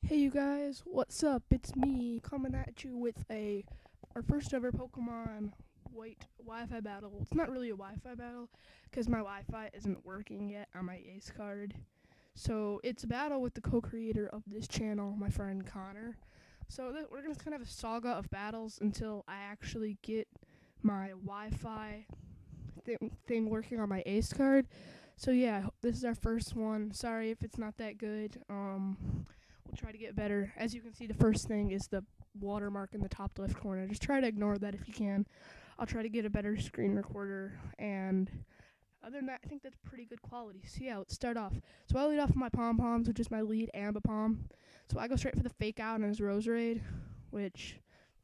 Hey you guys, what's up? It's me coming at you with our first ever Pokemon White Wi-Fi battle. It's not really a Wi-Fi battle because my Wi-Fi isn't working yet on my Ace card. So it's a battle with the co-creator of this channel, my friend Connor. So we're gonna kind of have a saga of battles until I actually get my Wi-Fi thing working on my Ace card. So yeah, this is our first one. Sorry if it's not that good. We'll try to get better. As you can see, the first thing is the watermark in the top left corner. Just try to ignore that if you can. I'll try to get a better screen recorder, and other than that, I think that's pretty good quality. So yeah, let's start off. So I lead off with my pom-poms, which is my lead Ambipom. So I go straight for the fake out on his Roserade, which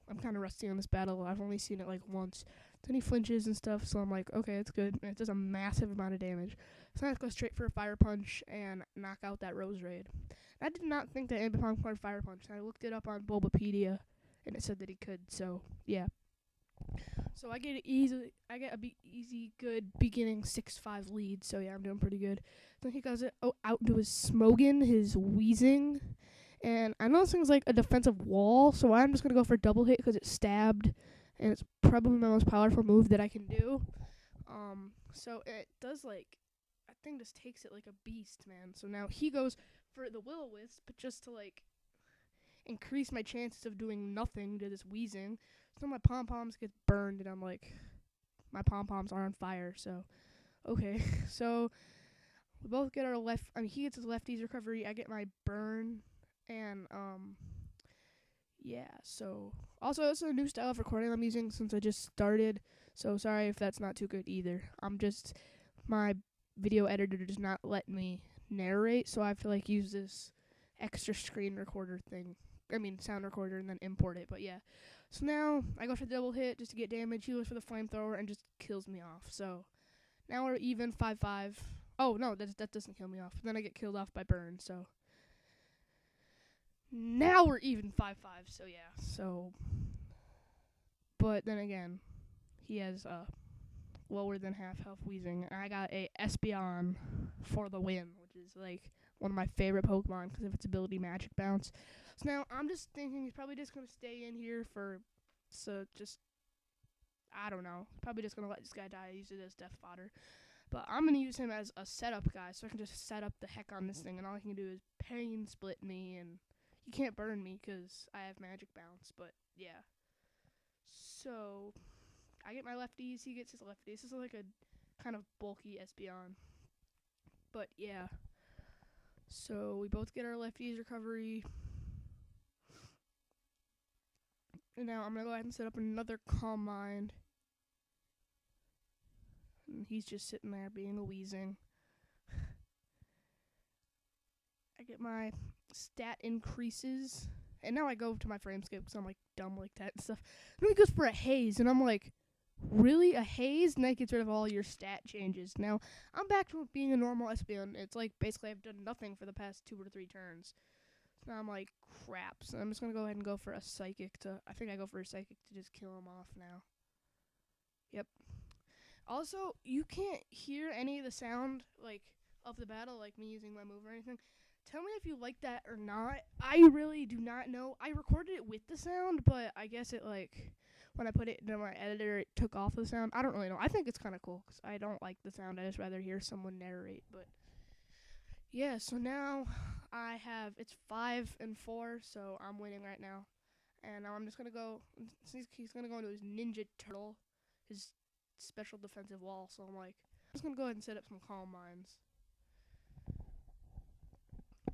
I'm kind of rusty on this battle. I've only seen it like once. Then he flinches and stuff, so I'm like, okay, it's good. And it does a massive amount of damage. So I go straight for a Fire Punch and knock out that Roserade. I did not think that Ambipom could Fire Punch. I looked it up on Bulbapedia, and it said that he could. So yeah. So I get easy, good beginning 6-5 lead. So yeah, I'm doing pretty good. Then he goes out to his Smogon, his Weezing, and I know this thing's like a defensive wall. So I'm just gonna go for double hit because it's stabbed, and it's probably my most powerful move that I can do. So it does like, I think this takes it like a beast, man. So now he goes for the Will-O-Wisp, but just to like increase my chances of doing nothing to this Weezing. So my pom-poms get burned, and I'm like, my pom-poms are on fire, so okay. So we both get our he gets his lefties recovery, I get my burn, and yeah, so also this is a new style of recording I'm using since I just started, so sorry if that's not too good either. My video editor does not let me narrate, so I have to like use this extra screen recorder thing. I mean sound recorder, and then import it. But yeah. So now I go for the double hit just to get damage. He goes for the flamethrower and just kills me off. So now we're even 5-5. Oh no, that doesn't kill me off. Then I get killed off by burn. So now we're even 5-5. So yeah. So but then again, he has lower than half health Weezing. I got a Espeon for the win, which is like one of my favorite Pokemon because of its ability Magic Bounce. So now I'm just thinking he's probably just going to stay in here I don't know. Probably just going to let this guy die, use it as death fodder. But I'm going to use him as a setup guy, so I can just set up the heck on this thing, and all I can do is pain split me, and he can't burn me because I have Magic Bounce, but yeah. So I get my lefties, he gets his lefties. This is like a kind of bulky Espeon. But yeah. So we both get our lefties recovery. And now I'm going to go ahead and set up another Calm Mind. And he's just sitting there being a Weezing. I get my stat increases. And now I go to my frame skip because I'm like dumb like that and stuff. Then he goes for a haze, and I'm like, really? A haze? And that gets rid of all your stat changes. Now, I'm back to being a normal Espeon. It's like basically I've done nothing for the past 2 or 3 turns. So now I'm like, crap. So I'm just going to go ahead and go for a Psychic I think I go for a Psychic to just kill him off now. Yep. Also, you can't hear any of the sound, like, of the battle, like me using my move or anything. Tell me if you like that or not. I really do not know. I recorded it with the sound, but I guess it, like, when I put it into my editor, it took off the sound. I don't really know. I think it's kind of cool because I don't like the sound. I just rather hear someone narrate. But yeah, so now it's 5-4, so I'm winning right now. And now I'm just gonna go. He's gonna go into his Ninja Turtle, his special defensive wall. So I'm like, I'm just gonna go ahead and set up some Calm Minds.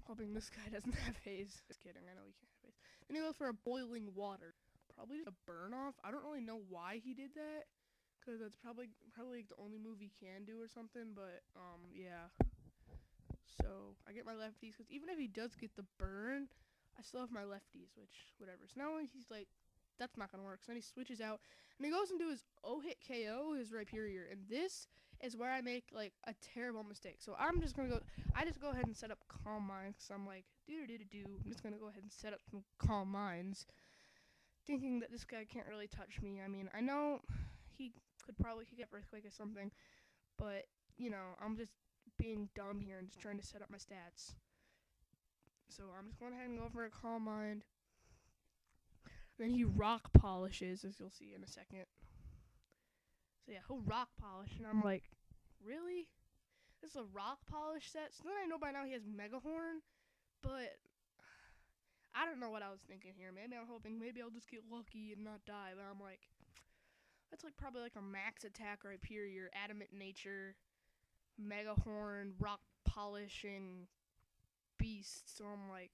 Hoping this guy doesn't have haze. Just kidding, I know he can't have haze. Then he goes for a Boiling Water. Probably just a burn off. I don't really know why he did that, because that's probably like the only move he can do or something. But yeah. So I get my lefties because even if he does get the burn, I still have my lefties, which whatever. So now he's like, that's not gonna work. So then he switches out and he goes into his O-Hit KO, his Rhyperior, and this is where I make like a terrible mistake. So I just go ahead and set up Calm Minds because I'm like, I'm just gonna go ahead and set up some Calm Minds, thinking that this guy can't really touch me. I mean, I know he could get Earthquake or something, but I'm just being dumb here and just trying to set up my stats. So I'm just going ahead and go for a Calm Mind. Then he rock polishes, as you'll see in a second. So yeah, he'll rock polish, and I'm like, really? This is a rock polish set? So then I know by now he has Mega Horn, but I don't know what I was thinking here. Maybe I'm hoping maybe I'll just get lucky and not die, but I'm like, that's like probably like a max attack right here, your Adamant Nature, Mega Horn, rock polish, and beast. So I'm like,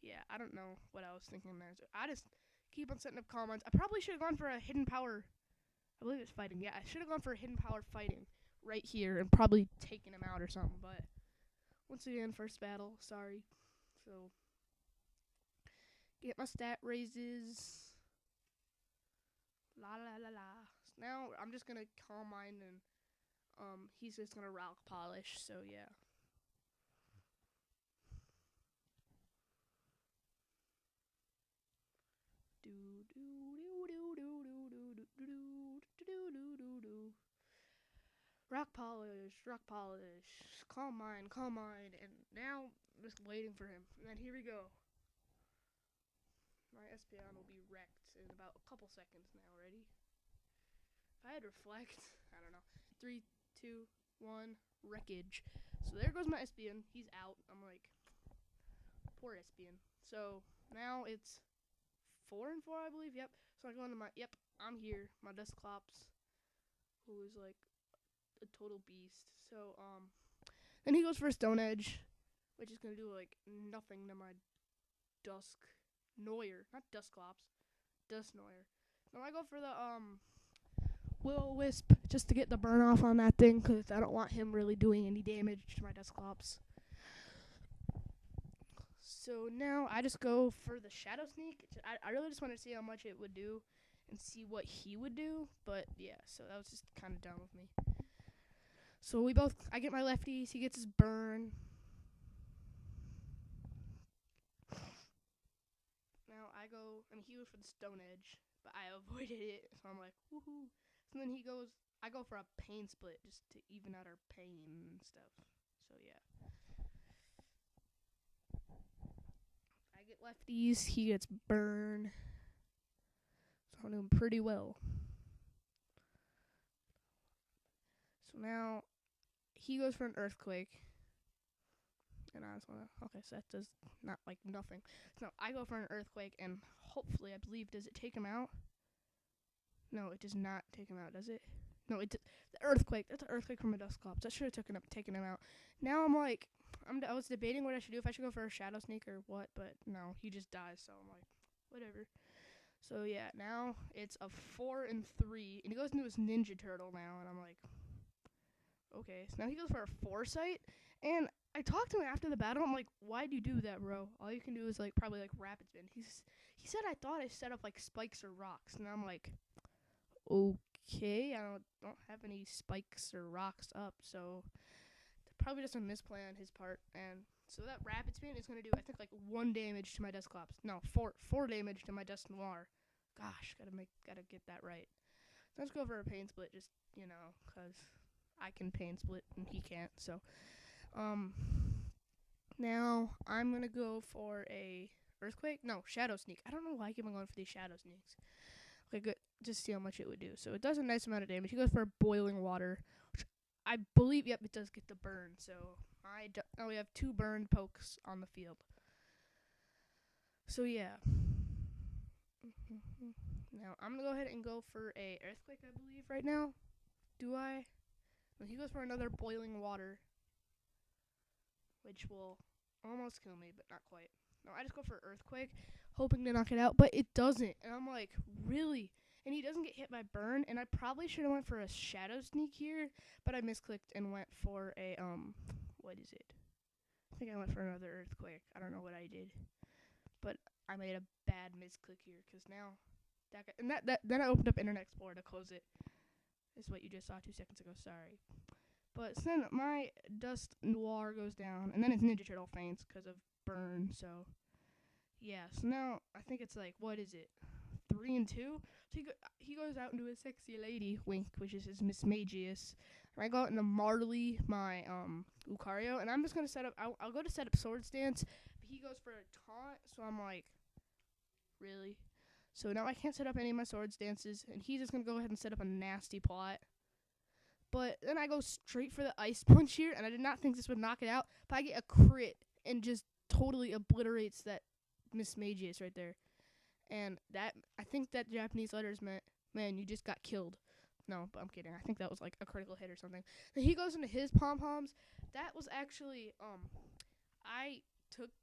yeah, I don't know what I was thinking there. So I just keep on setting up Calm Minds. I probably should have gone for a Hidden Power. I believe it's fighting. Yeah, I should have gone for a Hidden Power fighting right here and probably taken him out or something. But once again, first battle. Sorry. So get my stat raises. La la la la. So now I'm just gonna Calm Mind and he's just gonna rock polish. So yeah. Rock polish, Calm Mind, and now I'm just waiting for him. And then here we go. My Espeon will be wrecked in about a couple seconds now. Ready? If I had reflect, I don't know. 3, 2, 1, wreckage. So there goes my Espeon. He's out. I'm like, poor Espeon. So now it's 4 and 4, I believe. Yep. So I go into my, I'm here. My Dusclops, who is like a total beast. So then he goes for a Stone Edge, which is gonna do like nothing to my Dusknoir, not Dusclops, Dusknoir. Now I go for the Will-O-Wisp just to get the burn off on that thing, because I don't want him really doing any damage to my Dusclops. So now I just go for the Shadow Sneak. I really just want to see how much it would do and see what he would do. But yeah, so that was just kind of dumb of me. So I get my lefties, he gets his burn. Now he goes for the Stone Edge, but I avoided it, so I'm like, woohoo. So then I go for a Pain Split just to even out our pain and stuff. So yeah. I get lefties, he gets burn. So I'm doing pretty well. So now he goes for an Earthquake. And I just want to, okay, so that does not like nothing. So I go for an Earthquake, and hopefully, I believe, does it take him out? No, it does not take him out, does it? No, the Earthquake. That's an Earthquake from a Dusclops. That should have taken him out. Now I'm like, I was debating what I should do, if I should go for a Shadow Sneak or what, but no, he just dies, so I'm like, whatever. So yeah, now it's a 4 and 3, and he goes into his Ninja Turtle now, and I'm like, okay. So now he goes for a Foresight, and I talked to him after the battle. I'm like, why'd you do that, bro? All you can do is like probably like Rapid Spin. He said I thought I set up like spikes or rocks, and I'm like, okay, I don't have any spikes or rocks up, so probably just a misplay on his part. And so that Rapid Spin is gonna do, I think, like 1 damage to my Dusclops. No, 4 damage to my Dusknoir. Gosh, gotta get that right. So let's go for a Pain Split, just cause I can Pain Split and he can't. So now I'm gonna go for a Earthquake. No, Shadow Sneak. I don't know why I keep on going for these Shadow Sneaks. Okay, good. Just see how much it would do. So it does a nice amount of damage. He goes for a Boiling Water, which I believe, it does get the burn. So now we have 2 burned pokes on the field. So yeah. Now I'm gonna go ahead and go for a Earthquake, I believe, right now. Do I? No, he goes for another Boiling Water, which will almost kill me, but not quite. No, I just go for Earthquake, hoping to knock it out, but it doesn't. And I'm like, really? And he doesn't get hit by burn, and I probably should have went for a Shadow Sneak here, but I misclicked and went for a, what is it? I think I went for another Earthquake. I don't know what I did, but I made a bad misclick here, because now, then I opened up Internet Explorer to close it. Is what you just saw 2 seconds ago, sorry. But then my Dusknoir goes down, and then his Ninja Turtle faints because of burn, so yeah. So now I think it's like, what is it, 3 and 2? So he goes out into a Sexy Lady, Wink, which is his Miss Magius. And I go out into Marley, my Lucario, and I'm just going to set up, I'll go to set up Swords Dance, he goes for a taunt, so I'm like, really? So now I can't set up any of my swords dances, and he's just gonna go ahead and set up a nasty plot. But then I go straight for the ice punch here, and I did not think this would knock it out, but I get a crit and just totally obliterates that Miss Magius right there. And that, I think that Japanese letters meant, man, you just got killed. No, but I'm kidding. I think that was like a critical hit or something. Then he goes into his pom-poms. That was actually, I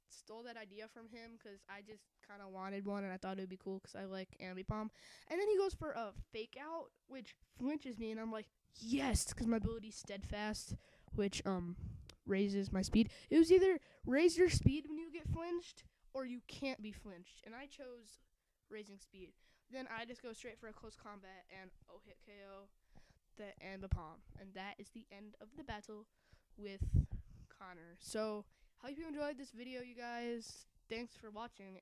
stole that idea from him because I just kind of wanted one, and I thought it would be cool because I like anime pom. And then he goes for a fake out, which flinches me, and I'm like, yes, because my ability's steadfast, which raises my speed. It was either raise your speed when you get flinched, or you can't be flinched, and I chose raising speed. Then I just go straight for a close combat and hit KO and the palm, and that is the end of the battle with Connor. So hope you enjoyed this video, you guys. Thanks for watching.